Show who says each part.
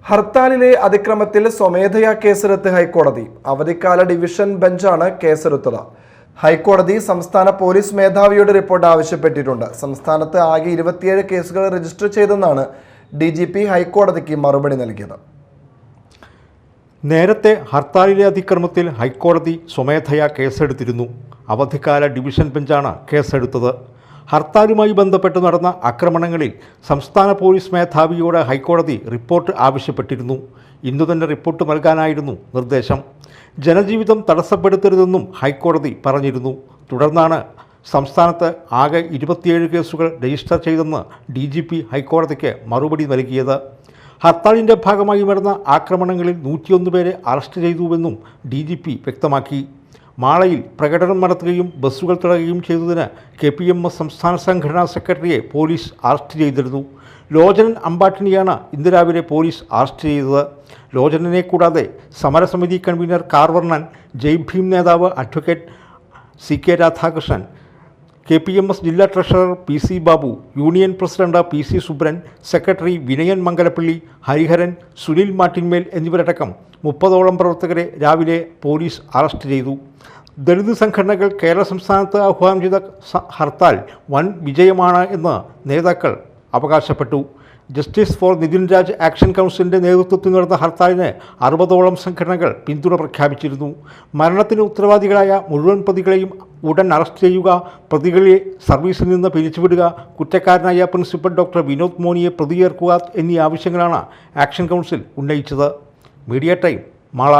Speaker 1: ഹർത്താലിലെ അതിക്രമത്തിൽ സ്വമേധയാ കേസെടുത്ത് ഹൈക്കോടതി. അവധിക്കാല ഡിവിഷൻ ബെഞ്ചാണ് കേസെടുത്തത്. ഹൈക്കോടതി സംസ്ഥാന പോലീസ് മേധാവിയുടെ റിപ്പോർട്ട് ആവശ്യപ്പെട്ടിട്ടുണ്ട്. സംസ്ഥാനത്ത് ആകെ 27 കേസുകൾ രജിസ്റ്റർ ചെയ്തെന്നാണ് DGP ഹൈക്കോടതിക്ക് മറുപടി നൽകിയത്.
Speaker 2: നേരത്തെ ഹർത്താലിലെ അതിക്രമത്തിൽ ഹൈക്കോടതി സ്വമേധയാ കേസെടുത്തിരുന്നു. അവധിക്കാല ഡിവിഷൻ ബെഞ്ചാണ് കേസെടുത്തത്. ഹർത്താലുമായി ബന്ധപ്പെട്ട് നടന്ന ആക്രമണങ്ങളിൽ സംസ്ഥാന പോലീസ് മേധാവിയോട് ഹൈക്കോടതി റിപ്പോർട്ട് ആവശ്യപ്പെട്ടിരുന്നു. ഇന്നു തന്നെ റിപ്പോർട്ട് നൽകാനായിരുന്നു നിർദ്ദേശം. ജനജീവിതം തടസ്സപ്പെടുത്തരുതെന്നും ഹൈക്കോടതി പറഞ്ഞിരുന്നു. തുടർന്നാണ് സംസ്ഥാനത്ത് ആകെ 27 കേസുകൾ രജിസ്റ്റർ ചെയ്തെന്ന് DGP ഹൈക്കോടതിക്ക് മറുപടി നൽകിയത്. ഹർത്താലിൻ്റെ ഭാഗമായി നടന്ന ആക്രമണങ്ങളിൽ 101 പേരെ അറസ്റ്റ് ചെയ്തുവെന്നും DGP വ്യക്തമാക്കി. മാളയിൽ പ്രകടനം നടത്തുകയും ബസ്സുകൾ തടയുകയും ചെയ്തതിന് KPMS സംസ്ഥാന സംഘടനാ സെക്രട്ടറിയെ പോലീസ് അറസ്റ്റ് ചെയ്തിരുന്നു. ലോചനൻ അമ്പാട്ടിനെയാണ് ഇന്ന് രാവിലെ പോലീസ് അറസ്റ്റ് ചെയ്തത്. ലോചനനെ കൂടാതെ സമരസമിതി കൺവീനർ കാർവർണ്ണൻ, ജയ് ഭീം നേതാവ് അഡ്വക്കേറ്റ് CK രാധാകൃഷ്ണൻ, KPMS ജില്ലാ treasurer PC Babu, union president PC Subran, secretary Vinayan Mangalappally, Hariharan, Sunil Mattinmel എന്നിവരടക്കം 30ഓളം പ്രവർത്തകരെ രാവിലെ പോലീസ് അറസ്റ്റ് ചെയ്തു. ദളിത് സംഘടനകൾ കേരള സംസ്ഥാനത്ത് ആഹ്വാനം ചെയ്ത ഹർത്താൽ വൻ വിജയമാണ് എന്ന് നേതാക്കൾ അവകാശപ്പെട്ടു. Justice for Nitin Raj action കൗൺസിലിൻ്റെ നേതൃത്വത്തിൽ നടന്ന ഹർത്താലിന് 60ഓളം സംഘടനകൾ പിന്തുണ പ്രഖ്യാപിച്ചിരുന്നു. മരണത്തിന് ഉത്തരവാദികളായ മുഴുവൻ പ്രതികളെയും ഉടൻ അറസ്റ്റ് ചെയ്യുക, പ്രതികളെ സർവീസിൽ നിന്ന് പിരിച്ചുവിടുക, കുറ്റക്കാരനായ പ്രിൻസിപ്പൽ ഡോക്ടർ വിനോദ് മോനിയെ പ്രതിയേർക്കുക എന്നീ ആവശ്യങ്ങളാണ് ആക്ഷൻ കൗൺസിൽ ഉന്നയിച്ചത്. Media time, Mala.